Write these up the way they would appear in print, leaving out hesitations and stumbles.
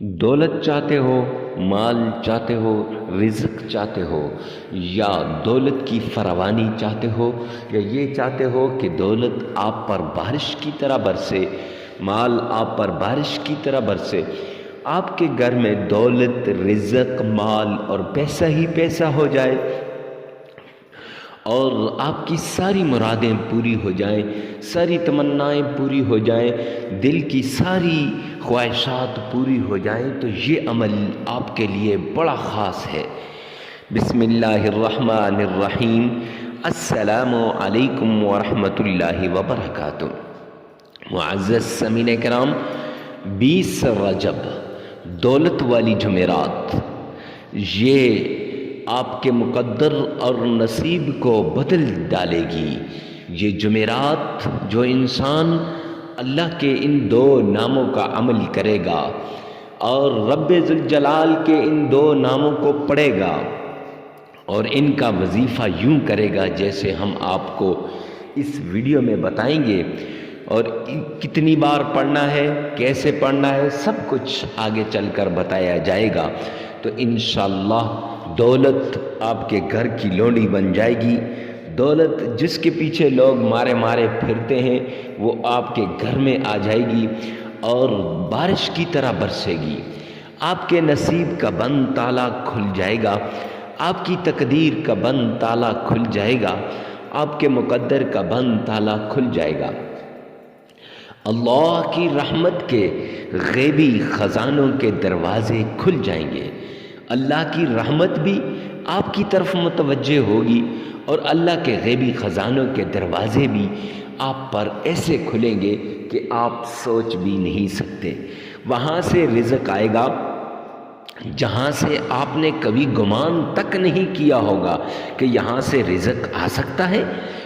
دولت چاہتے ہو، مال چاہتے ہو، رزق چاہتے ہو، یا دولت کی فراوانی چاہتے ہو، یا یہ چاہتے ہو کہ دولت آپ پر بارش کی طرح برسے، مال آپ پر بارش کی طرح برسے، آپ کے گھر میں دولت، رزق، مال اور پیسہ ہی پیسہ ہو جائے اور آپ کی ساری مرادیں پوری ہو جائیں، ساری تمنائیں پوری ہو جائیں، دل کی ساری خواہشات پوری ہو جائیں، تو یہ عمل آپ کے لیے بڑا خاص ہے۔ بسم اللہ الرحمن الرحیم۔ السلام علیکم ورحمۃ اللہ وبرکاتہ۔ معزز سامعین کرام، 20 رجب دولت والی جمعرات، یہ آپ کے مقدر اور نصیب کو بدل ڈالے گی۔ یہ جمعرات جو انسان اللہ کے ان 2 ناموں کا عمل کرے گا اور رب ذوالجلال کے ان 2 ناموں کو پڑھے گا اور ان کا وظیفہ یوں کرے گا جیسے ہم آپ کو اس ویڈیو میں بتائیں گے، اور کتنی بار پڑھنا ہے، کیسے پڑھنا ہے، سب کچھ آگے چل کر بتایا جائے گا، تو انشاءاللہ دولت آپ کے گھر کی لونڈی بن جائے گی۔ دولت جس کے پیچھے لوگ مارے مارے پھرتے ہیں وہ آپ کے گھر میں آ جائے گی اور بارش کی طرح برسے گی۔ آپ کے نصیب کا بند تالا کھل جائے گا، آپ کی تقدیر کا بند تالا کھل جائے گا، آپ کے مقدر کا بند تالا کھل جائے گا۔ اللہ کی رحمت کے غیبی خزانوں کے دروازے کھل جائیں گے۔ اللہ کی رحمت بھی آپ کی طرف متوجہ ہوگی اور اللہ کے غیبی خزانوں کے دروازے بھی آپ پر ایسے کھلیں گے کہ آپ سوچ بھی نہیں سکتے۔ وہاں سے رزق آئے گا جہاں سے آپ نے کبھی گمان تک نہیں کیا ہوگا کہ یہاں سے رزق آ سکتا ہے،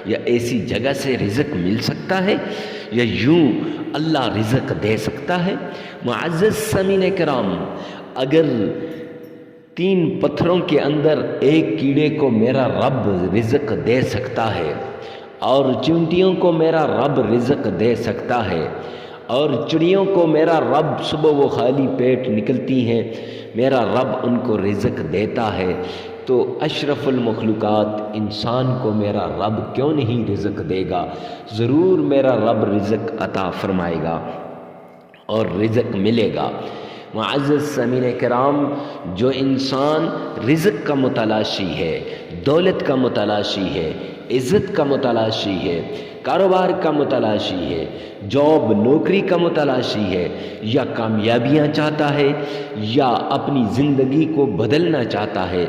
یا ایسی جگہ سے رزق مل سکتا ہے، یا یوں اللہ رزق دے سکتا ہے۔ معزز سامعین کرام، اگر 3 پتھروں کے اندر ایک کیڑے کو میرا رب رزق دے سکتا ہے، اور چونٹیوں کو میرا رب رزق دے سکتا ہے، اور چڑیوں کو میرا رب صبح وہ خالی پیٹ نکلتی ہیں، میرا رب ان کو رزق دیتا ہے، تو اشرف المخلوقات انسان کو میرا رب کیوں نہیں رزق دے گا؟ ضرور میرا رب رزق عطا فرمائے گا اور رزق ملے گا۔ معزز سامعین کرام، جو انسان رزق کا متلاشی ہے، دولت کا متلاشی ہے، عزت کا متلاشی ہے، کاروبار کا متلاشی ہے، جاب نوکری کا متلاشی ہے، یا کامیابیاں چاہتا ہے، یا اپنی زندگی کو بدلنا چاہتا ہے،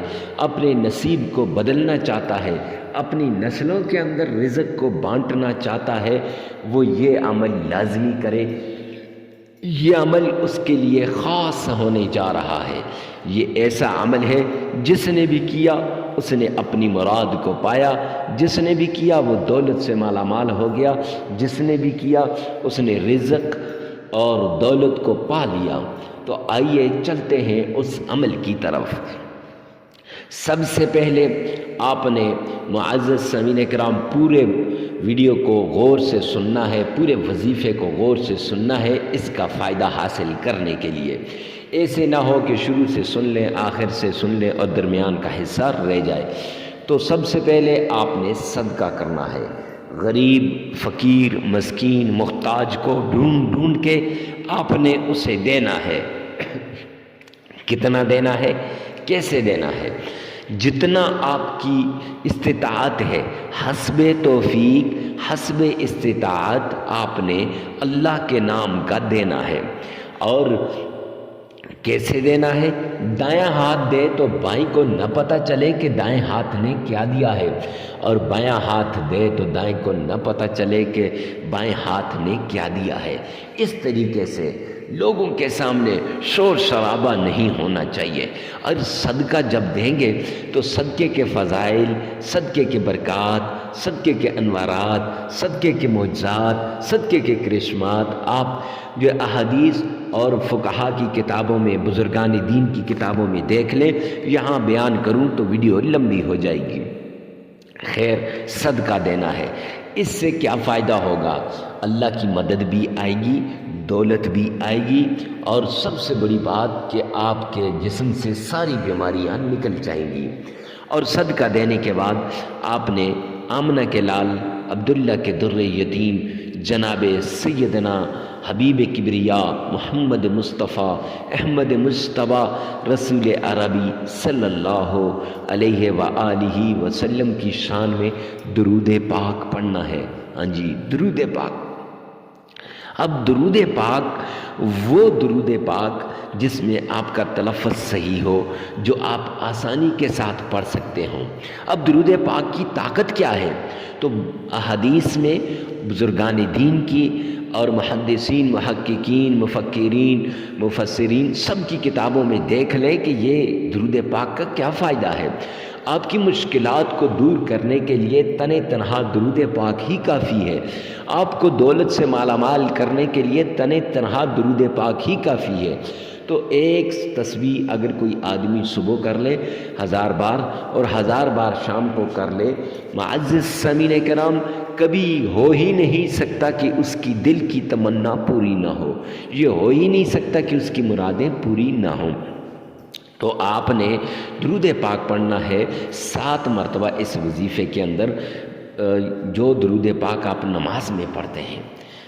اپنے نصیب کو بدلنا چاہتا ہے، اپنی نسلوں کے اندر رزق کو بانٹنا چاہتا ہے، وہ یہ عمل لازمی کرے۔ یہ عمل اس کے لیے خاص ہونے جا رہا ہے۔ یہ ایسا عمل ہے جس نے بھی کیا اس نے اپنی مراد کو پایا، جس نے بھی کیا وہ دولت سے مالا مال ہو گیا، جس نے بھی کیا اس نے رزق اور دولت کو پا لیا۔ تو آئیے چلتے ہیں اس عمل کی طرف۔ سب سے پہلے آپ نے معزز سامعین کرام پورے ویڈیو کو غور سے سننا ہے، پورے وظیفے کو غور سے سننا ہے اس کا فائدہ حاصل کرنے کے لیے۔ ایسے نہ ہو کہ شروع سے سن لیں، آخر سے سن لیں اور درمیان کا حصہ رہ جائے۔ تو سب سے پہلے آپ نے صدقہ کرنا ہے۔ غریب، فقیر، مسکین، محتاج کو ڈھونڈ ڈھونڈ کے آپ نے اسے دینا ہے۔ کتنا دینا ہے، کیسے دینا ہے؟ جتنا آپ کی استطاعت ہے، حسب توفیق، حسب استطاعت آپ نے اللہ کے نام کا دینا ہے۔ اور کیسے دینا ہے؟ دایاں ہاتھ دے تو بائیں کو نہ پتہ چلے کہ دائیں ہاتھ نے کیا دیا ہے، اور بایاں ہاتھ دے تو دائیں کو نہ پتہ چلے کہ بائیں ہاتھ نے کیا دیا ہے۔ اس طریقے سے لوگوں کے سامنے شور شرابہ نہیں ہونا چاہیے۔ اور صدقہ جب دیں گے تو صدقے کے فضائل، صدقے کے برکات، صدقے کے انوارات، صدقے کے معجزات، صدقے کے کرشمات آپ جو احادیث اور فقہا کی کتابوں میں، بزرگان دین کی کتابوں میں دیکھ لیں۔ یہاں بیان کروں تو ویڈیو لمبی ہو جائے گی۔ خیر، صدقہ دینا ہے۔ اس سے کیا فائدہ ہوگا؟ اللہ کی مدد بھی آئے گی، دولت بھی آئے گی، اور سب سے بڑی بات کہ آپ کے جسم سے ساری بیماریاں نکل جائیں گی۔ اور صدقہ دینے کے بعد آپ نے آمنہ کے لال عبداللہ کے در یتیم جناب سیدنا حبیب کبریا محمد مصطفیٰ احمد مجتبیٰ رسول عربی صلی اللہ علیہ وآلہ وسلم کی شان میں درود پاک پڑھنا ہے۔ ہاں جی، درود پاک۔ اب درود پاک وہ درود پاک جس میں آپ کا تلفظ صحیح ہو، جو آپ آسانی کے ساتھ پڑھ سکتے ہوں۔ اب درود پاک کی طاقت کیا ہے؟ تو احادیث میں بزرگان دین کی اور محدثین، محققین، مفکرین، مفسرین سب کی کتابوں میں دیکھ لیں کہ یہ درود پاک کا کیا فائدہ ہے۔ آپ کی مشکلات کو دور کرنے کے لیے تنہا درود پاک ہی کافی ہے۔ آپ کو دولت سے مالا مال کرنے کے لیے تنہا درود پاک ہی کافی ہے۔ تو ایک تسبیح اگر کوئی آدمی صبح کر لے 1000 بار اور 1000 بار شام کو کر لے، معزز سامعین کرام، کبھی ہو ہی نہیں سکتا کہ اس کی دل کی تمنا پوری نہ ہو، یہ ہو ہی نہیں سکتا کہ اس کی مرادیں پوری نہ ہوں۔ تو آپ نے درود پاک پڑھنا ہے 7 مرتبہ اس وظیفے کے اندر، جو درود پاک آپ نماز میں پڑھتے ہیں۔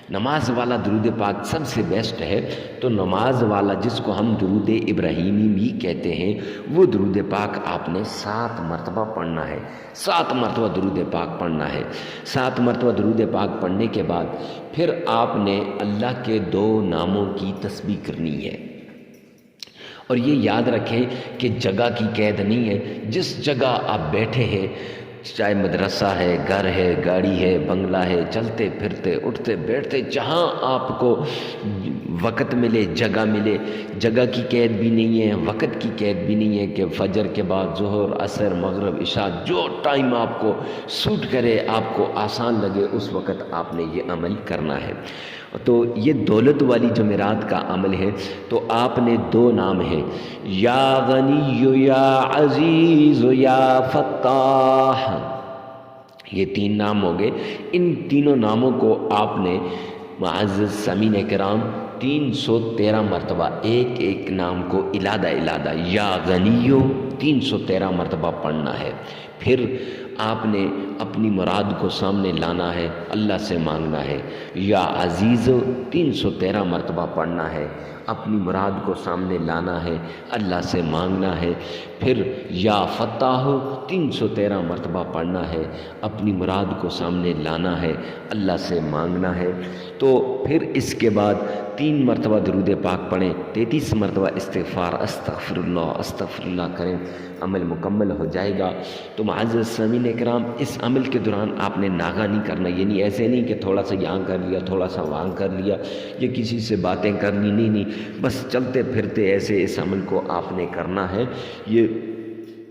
نماز والا درود پاک سب سے بیسٹ ہے، تو نماز والا جس کو ہم درود ابراہیمی بھی کہتے ہیں، وہ درود پاک آپ نے 7 مرتبہ پڑھنا ہے۔ 7 مرتبہ درود پاک پڑھنا ہے۔ 7 مرتبہ درود پاک پڑھنے کے بعد پھر آپ نے اللہ کے 2 ناموں کی تسبیح کرنی ہے۔ اور یہ یاد رکھیں کہ جگہ کی قید نہیں ہے، جس جگہ آپ بیٹھے ہیں، چاہے مدرسہ ہے، گھر ہے، گاڑی ہے، بنگلہ ہے، چلتے پھرتے اٹھتے بیٹھتے جہاں آپ کو وقت ملے، جگہ ملے، جگہ کی قید بھی نہیں ہے، وقت کی قید بھی نہیں ہے کہ فجر کے بعد ظہر، عصر، مغرب، عشاء، جو ٹائم آپ کو سوٹ کرے، آپ کو آسان لگے، اس وقت آپ نے یہ عمل کرنا ہے۔ تو یہ دولت والی جمعرات کا عمل ہے۔ تو آپ نے 2 نام ہیں، یا غنی یا عزیز یا فتاح، یہ 3 نام ہو گئے۔ ان تینوں ناموں کو آپ نے معزز سامعین کرام 313 مرتبہ ایک نام کو علادہ یا غنیو 313 مرتبہ پڑھنا ہے۔ پھر آپ نے اپنی مراد کو سامنے لانا ہے، اللہ سے مانگنا ہے۔ یا عزیز 313 مرتبہ پڑھنا ہے، اپنی مراد کو سامنے لانا ہے، اللہ سے مانگنا ہے۔ پھر یا فتاح 313 مرتبہ پڑھنا ہے، اپنی مراد کو سامنے لانا ہے، اللہ سے مانگنا ہے۔ تو پھر اس کے بعد 3 مرتبہ درود پاک پڑھیں، 33 مرتبہ استغفار استغفر اللہ کریں، عمل مکمل ہو جائے گا۔ تو معزز سامعین کرام، اس عمل کے دوران آپ نے ناغہ نہیں کرنا، یعنی ایسے نہیں کہ تھوڑا سا یہاں کر لیا، تھوڑا سا وہاں کر لیا، یا کسی سے باتیں کرنی، نہیں، بس چلتے پھرتے ایسے اس عمل کو آپ نے کرنا ہے۔ یہ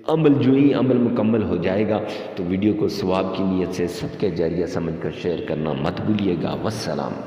عمل جو ہی عمل مکمل ہو جائے گا تو ویڈیو کو ثواب کی نیت سے صدقہ جاریہ سمجھ کر شیئر کرنا مت بھولیے گا۔ والسلام۔